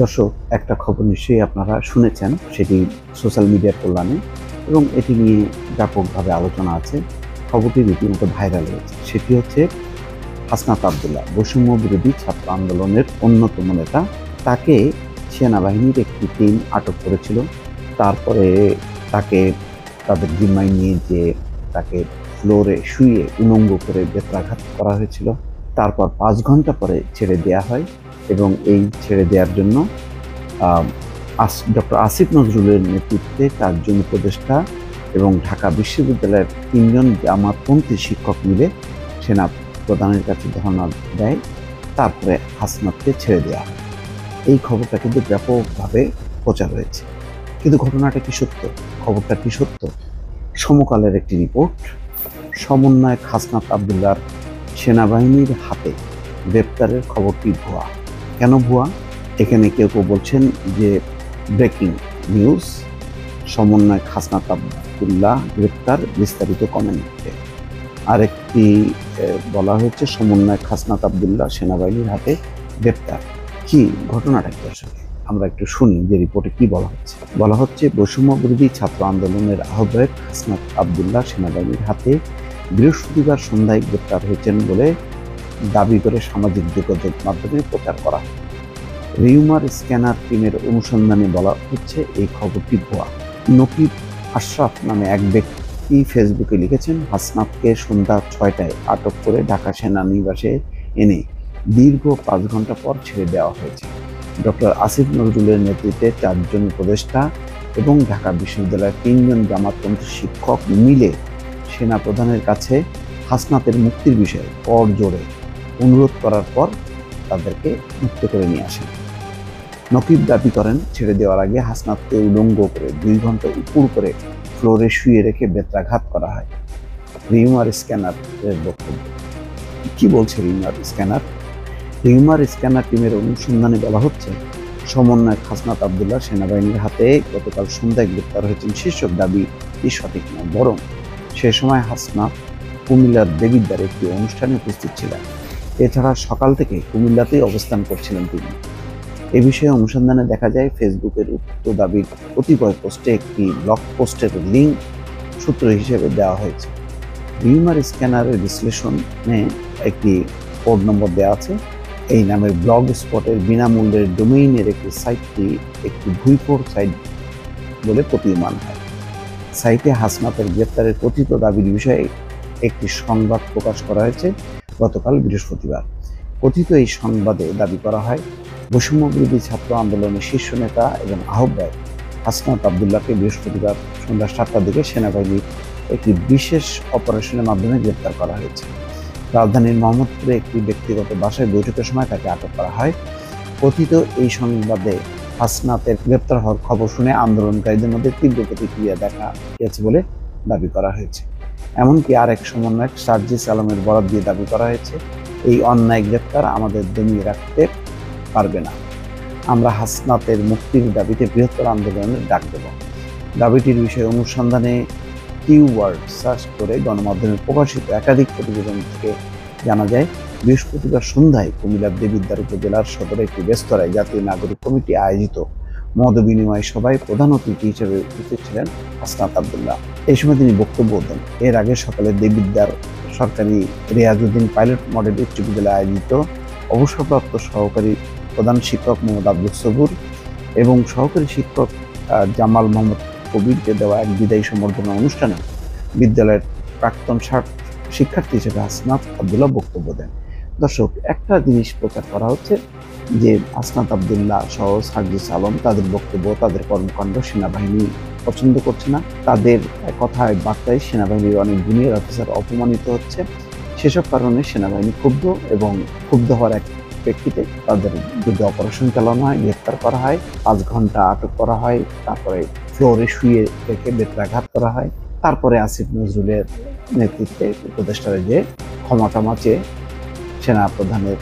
দর্শক, একটা খবর নিশ্চয়ই আপনারা শুনেছেন, সেটি সোশ্যাল মিডিয়ার কল্যাণে, এবং এটি নিয়ে ব্যাপকভাবে আলোচনা আছে। খবরটি রীতিমতো ভাইরাল হয়েছে। সেটি হচ্ছে হাসনাত আবদুল্লাহ, বৈষম্য বিরোধী ছাত্র আন্দোলনের অন্যতম নেতা। তাকে সেনাবাহিনীর একটি টিম আটক করেছিল। তারপরে তাকে তাদের জিম্মায় নিয়ে যে তাকে ফ্লোরে শুইয়ে উলঙ্গ করে বেত্রাঘাত করা হয়েছিল। তারপর 5 ঘন্টা পরে ছেড়ে দেয়া হয়, এবং এই ছেড়ে দেওয়ার জন্য ডক্টর আসিফ নজরুলের নেতৃত্বে 4 জন উপদেষ্টা এবং ঢাকা বিশ্ববিদ্যালয়ের 3 জন জামাতপন্থী শিক্ষক মিলে সেনা প্রধানের কাছে ধর্ণা দেয়। তারপরে হাসনাতকে ছেড়ে দেওয়া হয়। এই খবরটা কিন্তু ব্যাপকভাবে প্রচার হয়েছে। কিন্তু ঘটনাটা কি সত্য? খবরটা কি সত্য? সমকালের একটি রিপোর্ট, সমন্বয়ক হাসনাত আবদুল্লাহর সেনাবাহিনীর হাতে গ্রেপ্তারের খবরটি ভুয়া। কেন ভুয়া? এখানে কেউ কেউ বলছেন যে ব্রেকিং নিউজ, সমন্বয়ক হাসনাত আবদুল্লাহ গ্রেপ্তার, বিস্তারিত কমেন্টে। আরেকটি বলা হয়েছে সমন্বয়ক হাসনাত আবদুল্লাহ সেনাবাহিনীর হাতে গ্রেপ্তার। কি ঘটনাটা কি আসলে? আমরা একটু শুনি যে রিপোর্টে কি বলা হচ্ছে। বলা হচ্ছে, বৈষম্য বিরোধী ছাত্র আন্দোলনের আহ্বায়ক হাসনাত আবদুল্লাহ সেনাবাহিনীর হাতে বৃহস্পতিবার সন্ধ্যায় গ্রেপ্তার হয়েছেন বলে দাবি করে সামাজিক যোগাযোগ মাধ্যমে প্রচার করা হয়। রিউমার স্ক্যানার টিমের অনুসন্ধানে বলা হচ্ছে এই খবরটি ভুয়া। নকিব আশরাফ নামে এক ব্যক্তি ফেসবুকে লিখেছেন, হাসনাতকে সন্ধ্যা 6টায় আটক করে ঢাকা সেনানিবাসে এনে দীর্ঘ 5 ঘন্টা পর ছেড়ে দেওয়া হয়েছে। ডক্টর আসিফ নজরুলের নেতৃত্বে 4 জন উপদেষ্টা এবং ঢাকা বিশ্ববিদ্যালয়ের 3 জন জামাতপন্থী শিক্ষক মিলে সেনা প্রধানের কাছে হাসনাতের মুক্তির বিষয়ে করজোড়ে অনুরোধ করার পর তাদেরকে মুক্ত করে নিয়ে আসেন। নকিব দাবি করেন, ছেড়ে দেওয়ার আগে হাসনাতকে উলঙ্গ করে 2 ঘন্টা উপর করে ফ্লোরে শুয়ে রেখে বেত্রাঘাত করা হয়। রিউমার স্ক্যানার এর বক্তব্য। কি বলছে রিউমার স্ক্যানার? রিউমার স্ক্যানার টিমের অনুসন্ধানে বলা হচ্ছে, সমন্বয়ক হাসনাত আবদুল্লাহ সেনাবাহিনীর হাতে গতকাল সন্ধ্যায় গ্রেপ্তার হয়েছেন শীর্ষক দাবিটি সঠিক নয়, বরং সে সময় হাসনাত কুমিল্লার দেবিদ্বারে একটি অনুষ্ঠানে উপস্থিত ছিলেন। এছাড়া সকাল থেকে কুমিল্লাতেই অবস্থান করছিলেন তিনি। এ বিষয়ে অনুসন্ধানে দেখা যায়, ফেসবুকের উক্ত দাবির কতিপয় পোস্টে একটি ব্লগ পোস্টের লিঙ্ক সূত্র হিসেবে দেওয়া হয়েছে। রিউমার স্ক্যানারের বিশ্লেষণে একটি কোড নম্বর দেওয়া আছে। এই নামের ব্লগ স্পটের বিনামূল্যের ডোমেইনের একটি সাইটটি একটি ভুইফোর সাইট বলে প্রতীয়মান হয়। সাইটে হাসনাতের গ্রেপ্তারের কথিত দাবির বিষয়ে একটি সংবাদ প্রকাশ করা হয়েছে গতকাল বৃহস্পতিবার। কথিত এই সংবাদে দাবি করা হয়, বৈষম্য বিরোধী ছাত্র আন্দোলনের শীর্ষ নেতা এবং আহ্বায়ক হাসনাত আবদুল্লাহকে বৃহস্পতিবার সন্ধ্যা 7টার দিকে সেনাবাহিনীর একটি বিশেষ অপারেশনের মাধ্যমে গ্রেপ্তার করা হয়েছে। রাজধানীর মোহাম্মদপুরে একটি ব্যক্তিগত বাসায় বৈঠকের সময় তাকে আটক করা হয়। কথিত এই সংবাদে হাসনাতের গ্রেপ্তার হওয়ার খবর শুনে আন্দোলনকারীদের মধ্যে তীব্র প্রতিক্রিয়া দেখা গেছে বলে দাবি করা হয়েছে। এমনকি আরেক সমন্বয়ক সার্জিস আলমের বরাত দিয়ে দাবি করা হয়েছে, এই অন্যায় গ্রেপ্তার আমাদের দমিয়ে রাখতে পারবে না। আমরা হাসনাতের মুক্তির দাবিতে বৃহত্তর আন্দোলনের ডাক দেব। দাবিটির বিষয়ে অনুসন্ধানে কিওয়ার্ড সার্চ করে গণমাধ্যমে প্রকাশিত একাধিক প্রতিবেদন থেকে জানা যায়, বৃহস্পতিবার সন্ধ্যায় কুমিল্লার দেবিদ্বার উপজেলার সদরে একটি রেস্তোরাঁয় জাতীয় নাগরিক কমিটি আয়োজিত মত বিনিময় সভায় প্রধান অতিথি হিসেবে উপস্থিত ছিলেন হাসনাত আবদুল্লাহ। এই সময় তিনি বক্তব্য দেন। এর আগে সকালে দেবিদ্বার সরকারি রিয়াজউদ্দিন পাইলট মডেল উচ্চ বিদ্যালয়ে আয়োজিত অবসরপ্রাপ্ত সহকারী প্রধান শিক্ষক মোহাম্মদ আব্দুল সবুর এবং সহকারী শিক্ষক জামাল মোহাম্মদ কবিরকে দেওয়া এক বিদায়ী সম্বর্ধনা অনুষ্ঠানে বিদ্যালয়ের প্রাক্তন শিক্ষার্থী হিসেবে হাসনাত আবদুল্লাহ বক্তব্য দেন। দর্শক, একটা জিনিস প্রচার করা হচ্ছে যে হাসনাত আবদুল্লাহ সহ সার্জিস আলম, তাদের বক্তব্য, তাদের কর্মকাণ্ড সেনাবাহিনী পছন্দ করছে না। তাদের কথায় বার্তায় সেনাবাহিনীর অনেক জুনিয়র অফিসার অপমানিত হচ্ছে। সেসব কারণে সেনাবাহিনী ক্ষুব্ধ, এবং ক্ষুব্ধ হওয়ার এক প্রেক্ষিতে তাদের বিরুদ্ধে অপারেশন চালানো হয়, গ্রেপ্তার করা হয়, 5 ঘন্টা আটক করা হয়, তারপরে ফ্লোরে শুয়ে রেখে বেত্রাঘাত করা হয়। তারপরে আসিফ নজরুলের নেতৃত্বে উপদেষ্টারা যে ক্ষমা চেয়ে সেনা প্রধানের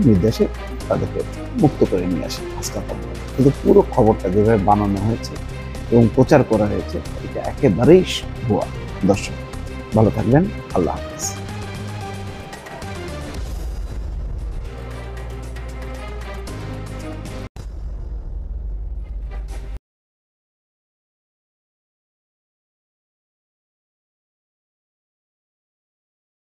নির্দেশে তাদেরকে মুক্ত করে নিয়ে আসে হাসনাত আবদুল্লাহ। কিন্তু পুরো খবরটা যেভাবে বানানো হয়েছে এবং প্রচার করা হয়েছে, এটা একেবারেই ভুয়া। দর্শক, ভালো থাকবেন। আল্লাহ হাফেজ।